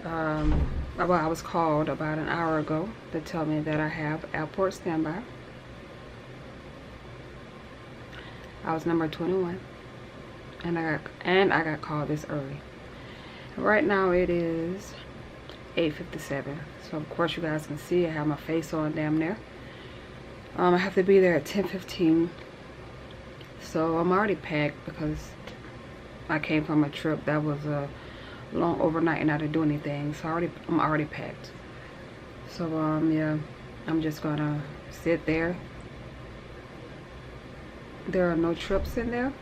well, I was called about an hour ago to tell me that I have airport standby. I was number 21, and I got called this early. Right now it is 8:57. So of course you guys can see I have my face on damn near. I have to be there at 10:15. So I'm already packed because I came from a trip that was a long overnight and I didn't do anything. So I'm already packed. So yeah, I'm just gonna sit there. There are no trips in there.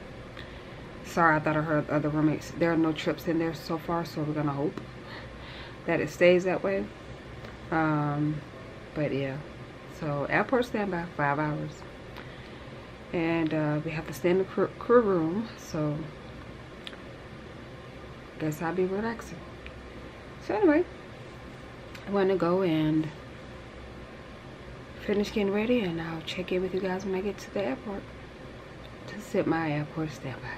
Sorry, I thought I heard other roommates. There are no trips in there so far, so we're gonna hope that it stays that way. But yeah, so airport standby 5 hours, and we have to stay in the crew room, so guess I'll be relaxing. So anyway, I want to go and finish getting ready, and I'll check in with you guys when I get to the airport to sit my airport standby.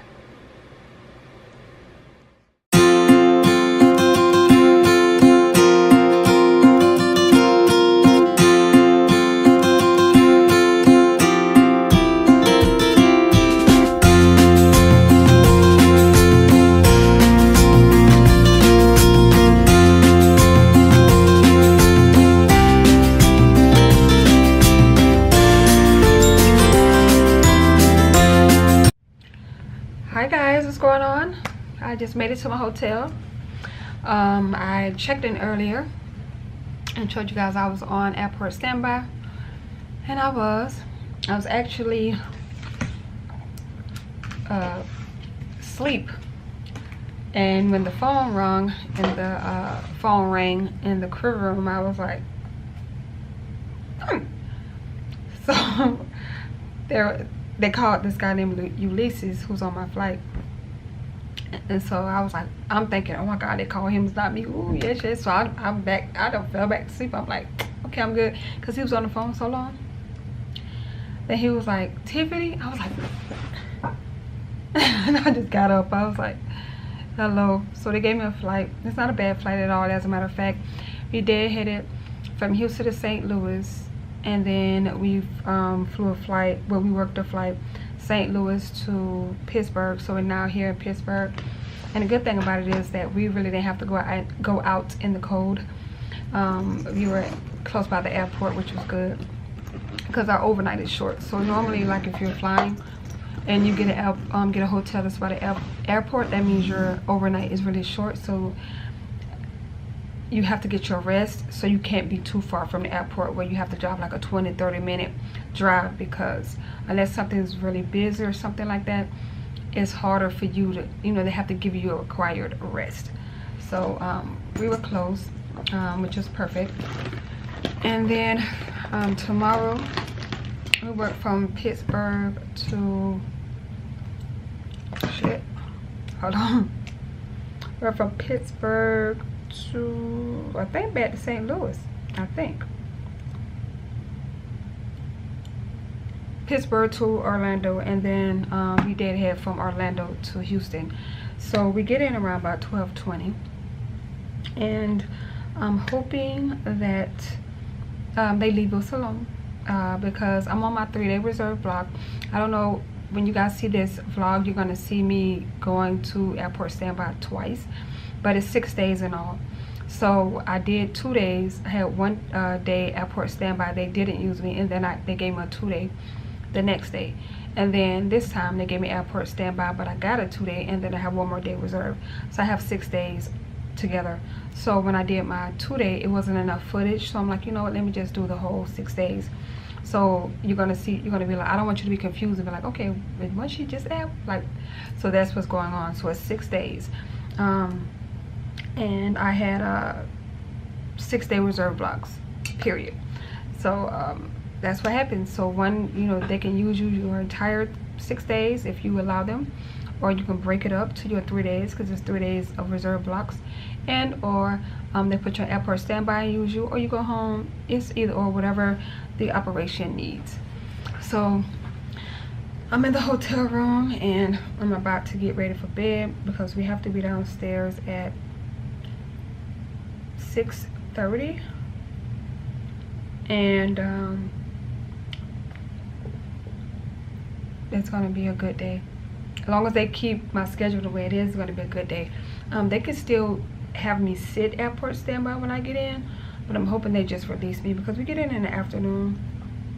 Hi guys, what's going on? I just made it to my hotel. I checked in earlier and showed you guys I was on airport standby, and I was actually asleep. And when the phone rang in the crew room, I was like, So they called this guy named Ulysses, who's on my flight. And so I was like, I'm thinking, oh my God, they call him, it's not me. Ooh, yeah, shit. So I'm back. I don't fell back to sleep. I'm like, okay, I'm good. Because he was on the phone so long. Then he was like, Tiffany? I was like, and I just got up. I was like, hello. So they gave me a flight. It's not a bad flight at all. As a matter of fact, we headed from Houston to St. Louis. And then we flew a flight, well, we worked a flight, St. Louis to Pittsburgh. So we're now here in Pittsburgh. And the good thing about it is that we really didn't have to go out in the cold. We were close by the airport, which was good, because our overnight is short. So normally, like if you're flying and you get a hotel that's by the airport, that means your overnight is really short. So you have to get your rest, so you can't be too far from the airport where you have to drive like a 20-30 minute drive, because unless something's really busy or something like that, it's harder for you to, they have to give you a required rest. So we were close, which is perfect. And then tomorrow we work from Pittsburgh to we're from Pittsburgh to, I think, back to St. Louis. I think Pittsburgh to Orlando, and then we did head from Orlando to Houston. So we get in around about 12:20, and I'm hoping that they leave us alone, because I'm on my 3-day reserve block. I don't know, when you guys see this vlog, you're gonna see me going to airport standby twice, but it's 6 days in all. So I did 2 days. I had 1 day airport standby. They didn't use me, and then they gave me a 2-day the next day. And then this time they gave me airport standby, but I got a 2-day, and then I have 1 more day reserved. So I have 6 days together. So when I did my 2-day, it wasn't enough footage. So I'm like, you know what, let me just do the whole 6 days. So you're gonna be like, I don't want you to be confused and be like, okay, was she just at, like, so that's what's going on. So it's 6 days. And I had 6-day reserve blocks, period. So that's what happens. So they can use your entire 6 days if you allow them, or you can break it up to your 3 days, because it's 3 days of reserve blocks, or they put your airport standby and use you, or you go home. It's either or, whatever the operation needs. So I'm in the hotel room and I'm about to get ready for bed because we have to be downstairs at 6:30, and it's gonna be a good day. As long as they keep my schedule the way it is, it's gonna be a good day. They could still have me sit airport standby when I get in, but I'm hoping they just release me because we get in the afternoon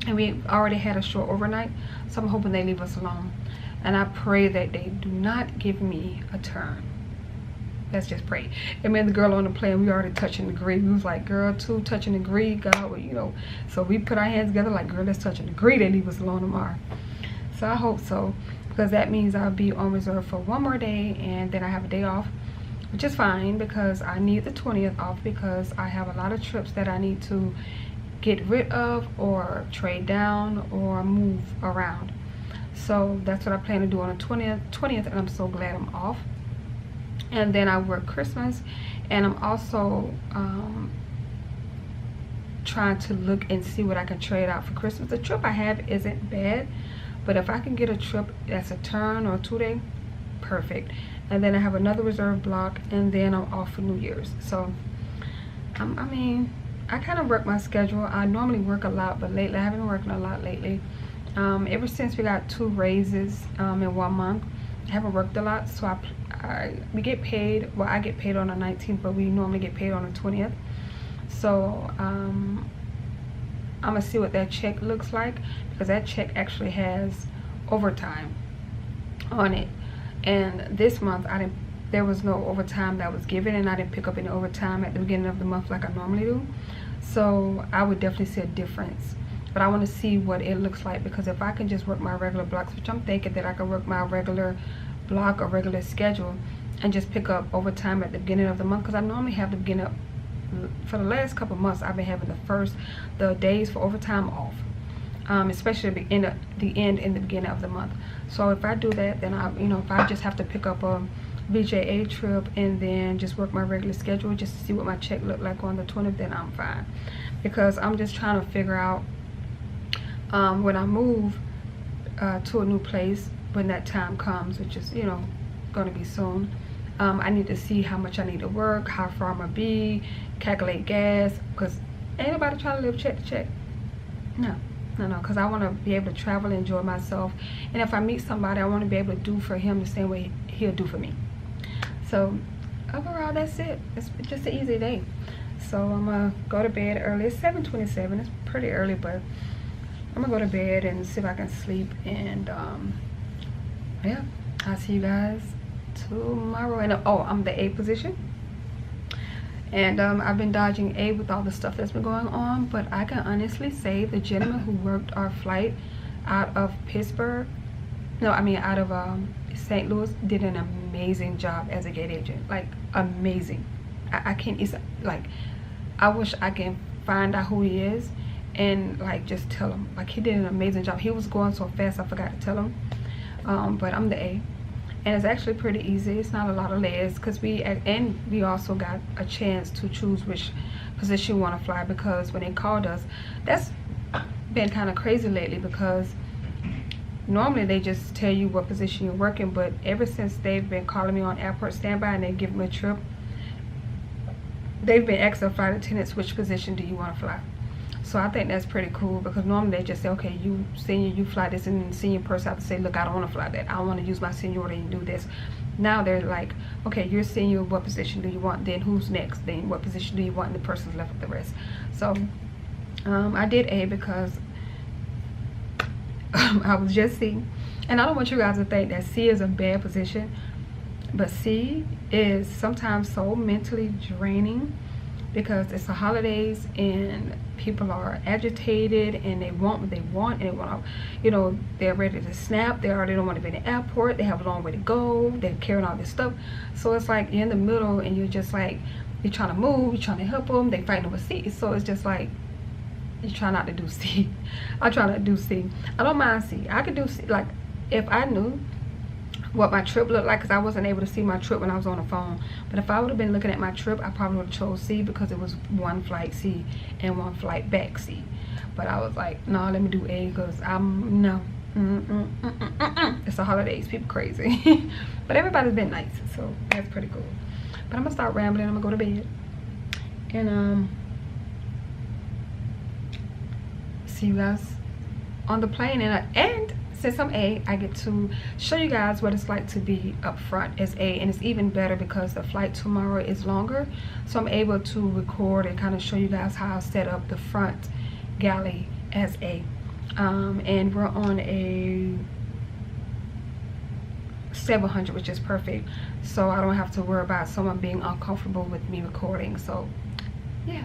and we already had a short overnight, so I'm hoping they leave us alone. And I pray that they do not give me a turn. Let's just pray. And me and the girl on the plane, we already touching the agree. We was like, girl, two touching the agree, God, well, you know. So we put our hands together like, girl, let's touch and agree. They leave us alone tomorrow. So I hope so, because that means I'll be on reserve for one more day, and then I have a day off, which is fine because I need the 20th off because I have a lot of trips that I need to get rid of or trade down or move around. So that's what I plan to do on the 20th, and I'm so glad I'm off. And then I work Christmas, and I'm also trying to look and see what I can trade out for Christmas. The trip I have isn't bad, but if I can get a trip that's a turn or 2 day, perfect. And then I have another reserve block, and then I'm off for New Year's. So I mean, I kind of work my schedule. I normally work a lot, but lately I haven't been working a lot lately. Ever since we got 2 raises in 1 month, I haven't worked a lot. So we get paid, well, I get paid on the 19th, but we normally get paid on the 20th. So I'm gonna see what that check looks like, because that check actually has overtime on it. And this month there was no overtime that was given, and I didn't pick up any overtime at the beginning of the month like I normally do. So I would definitely see a difference. But I want to see what it looks like, because if I can just work my regular blocks, which I'm thinking that I can work my regular block or regular schedule and just pick up overtime at the beginning of the month, because I normally have the beginning of, for the last couple of months I've been having the days for overtime off, especially the end and the beginning of the month. So if I do that, then if I just have to pick up a VJA trip and then just work my regular schedule just to see what my check look like on the 20th, then I'm fine. Because I'm just trying to figure out when I move to a new place, when that time comes, which is going to be soon, I need to see how much I need to work, how far I'm gonna be, calculate gas, because ain't nobody trying to live check to check. No, because I want to be able to travel and enjoy myself, and if I meet somebody, I want to be able to do for him the same way he'll do for me. So overall, that's it. It's just an easy day. So I'm gonna go to bed early. It's 7:27. It's pretty early, but I'm gonna go to bed and see if I can sleep, and yeah, I'll see you guys tomorrow. And I'm the A position, and I've been dodging A with all the stuff that's been going on, but I can honestly say the gentleman who worked our flight out of out of St. Louis did an amazing job as a gate agent. Like, amazing. I can't, it's like, I wish I can find out who he is and like just tell him. Like, he did an amazing job. He was going so fast I forgot to tell him. But I'm the A, and it's actually pretty easy. It's not a lot of layers, because we also got a chance to choose which position we want to fly, because when they called us, that's been kind of crazy lately, because normally they just tell you what position you're working, but ever since they've been calling me on airport standby and they give me a trip, they've been asking flight attendants, which position do you want to fly? So I think that's pretty cool, because normally they just say, okay, you senior, you fly this, and then the senior person have to say, look, I don't want to fly that. I don't want to use my seniority and do this. Now they're like, okay, you're senior, what position do you want? Then who's next? Then what position do you want? And the person's left with the rest. So I did A because I was just C. And I don't want you guys to think that C is a bad position, but C is sometimes so mentally draining, because it's the holidays and people are agitated and they want what they want, and they want to, they're ready to snap. They already don't want to be in the airport. They have a long way to go. They're carrying all this stuff. So it's like you're in the middle, and you're just like, you're trying to move, you're trying to help them. They fighting over C. So it's just like, you try not to do C. I try not to do C. I don't mind C. I could do C. Like, if I knew what my trip looked like, because I wasn't able to see my trip when I was on the phone, but if I would have been looking at my trip, I probably would have chose C, because it was one flight C and one flight back C. But I was like, no, let me do A, because no, It's the holidays, people crazy. But everybody's been nice, so that's pretty cool. But I'm gonna start rambling. I'm gonna go to bed and see you guys on the plane. And since I'm A, I get to show you guys what it's like to be up front as A, and it's even better because the flight tomorrow is longer, so I'm able to record and kind of show you guys how I set up the front galley as A. And we're on a 700, which is perfect, so I don't have to worry about someone being uncomfortable with me recording. So yeah,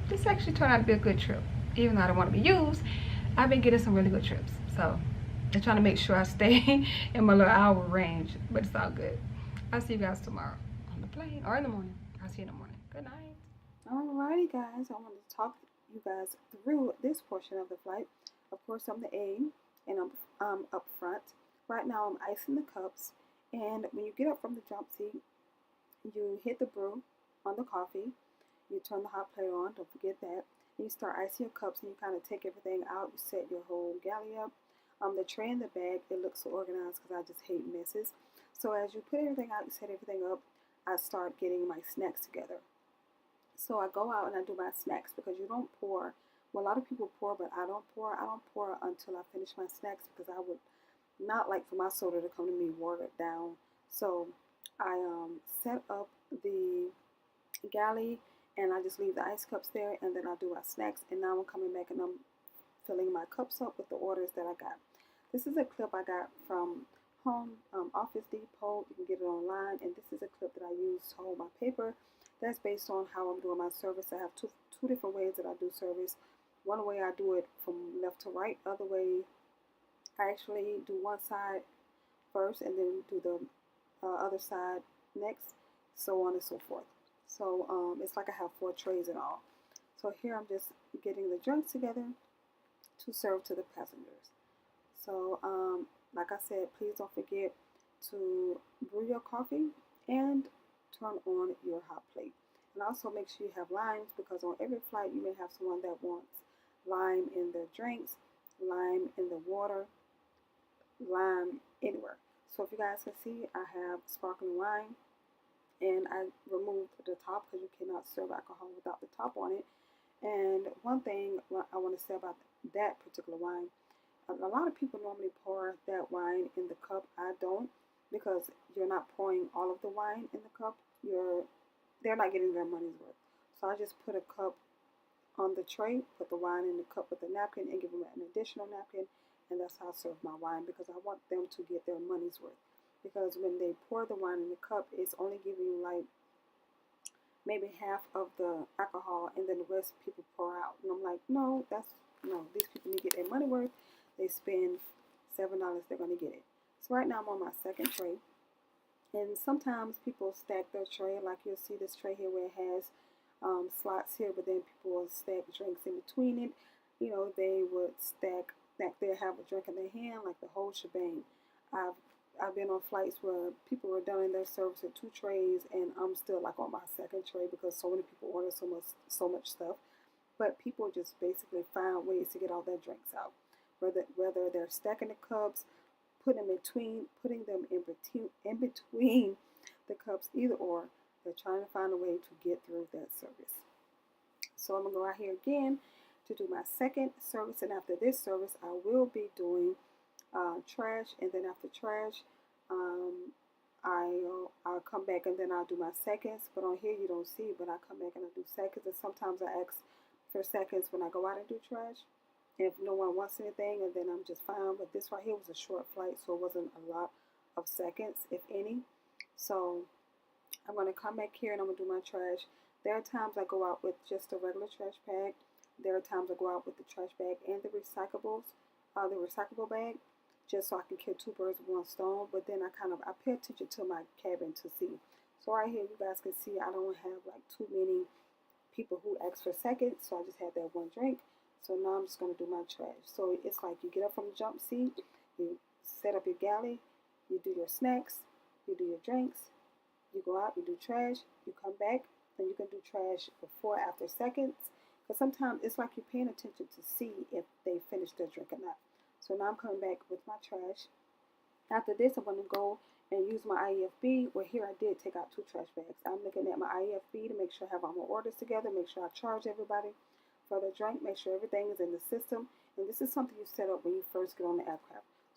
this actually turned out to be a good trip. Even though I don't want to be used, I've been getting some really good trips, so I'm trying to make sure I stay in my little hour range, but it's all good. I'll see you guys tomorrow on the plane or in the morning. I'll see you in the morning. Good night. Alrighty guys, I wanted to talk you guys through this portion of the flight. Of course, I'm the A, and I'm up front. Right now I'm icing the cups, and when you get up from the jump seat, you hit the brew on the coffee, you turn the hot plate on, don't forget that, and you start icing your cups, and you kind of take everything out, you set your whole galley up. The tray in the bag, it looks so organized because I just hate messes. So as you put everything out, you set everything up, I start getting my snacks together. So I go out and I do my snacks because you don't pour. Well, a lot of people pour, but I don't pour. I don't pour until I finish my snacks because I would not like for my soda to come to me watered down. So I set up the galley and I just leave the ice cups there, and then I do my snacks. And now I'm coming back and I'm filling my cups up with the orders that I got. This is a clip I got from Office Depot. You can get it online, and this is a clip that I use to hold my paper. That's based on how I'm doing my service. I have two different ways that I do service. One way I do it from left to right. Other way, I actually do one side first and then do the other side next, so on and so forth. So it's like I have 4 trays in all. So here I'm just getting the drinks together to serve to the passengers. So like I said, please don't forget to brew your coffee and turn on your hot plate. And also make sure you have limes, because on every flight you may have someone that wants lime in their drinks, lime in the water, lime anywhere. So if you guys can see, I have sparkling wine, and I removed the top because you cannot serve alcohol without the top on it. And one thing I want to say about that particular wine, a lot of people normally pour that wine in the cup. I don't, because you're not pouring all of the wine in the cup. They're not getting their money's worth. So I just put a cup on the tray, put the wine in the cup with a napkin, and give them an additional napkin, and that's how I serve my wine, because I want them to get their money's worth. Because when they pour the wine in the cup, it's only giving you like maybe half of the alcohol, and then the rest people pour out. And I'm like, no, these people need to get their money worth. They spend $7, they're going to get it. So right now I'm on my second tray. And sometimes people stack their tray, like you'll see this tray here where it has slots here, but then people will stack drinks in between it. You know, they would stack, they'll have a drink in their hand, like the whole shebang. I've been on flights where people were done in their service with 2 trays, and I'm still like on my second tray because so many people order so much stuff. But people just basically find ways to get all their drinks out, whether they're stacking the cups, putting them in between the cups, either or. They're trying to find a way to get through that service. So I'm gonna go out here again to do my second service, and after this service, I will be doing trash, and then after trash, I'll come back and then I'll do my seconds. But on here you don't see, but I come back and I do seconds, and sometimes I ask for seconds when I go out and do trash. If no one wants anything, and then I'm just fine. But this right here was a short flight, so it wasn't a lot of seconds, if any. So I'm going to come back here and I'm going to do my trash. There are times I go out with just a regular trash bag. There are times I go out with the trash bag and the recyclable bag, just so I can kill 2 birds with 1 stone. But then I pay attention to my cabin to see. So right here, you guys can see I don't have like too many people who ask for seconds, so I just had that 1 drink. So now I'm just going to do my trash. So it's like you get up from the jump seat, you set up your galley, you do your snacks, you do your drinks, you go out, you do trash, you come back, and you can do trash before, after seconds. Because sometimes it's like you're paying attention to see if they finish their drink or not. So now I'm coming back with my trash. After this, I'm going to go and use my IEFB. Well, here I did take out 2 trash bags. I'm looking at my IEFB to make sure I have all my orders together, make sure I charge everybody for the drink, make sure everything is in the system. And this is something you set up when you first get on the app.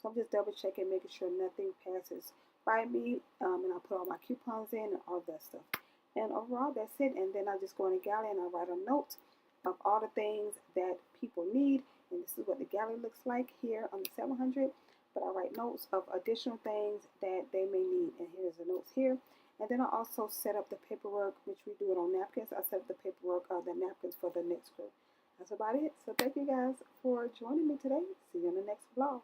So I'm just double checking, making sure nothing passes by me, and I put all my coupons in and all of that stuff. And overall, that's it. And then I just go in the gallery and I write a note of all the things that people need. And this is what the gallery looks like here on the 700. But I write notes of additional things that they may need. And here's the notes here. And then I also set up the paperwork, which we do it on napkins. I set up the paperwork of the napkins for the next group. That's about it. So thank you guys for joining me today. See you in the next vlog.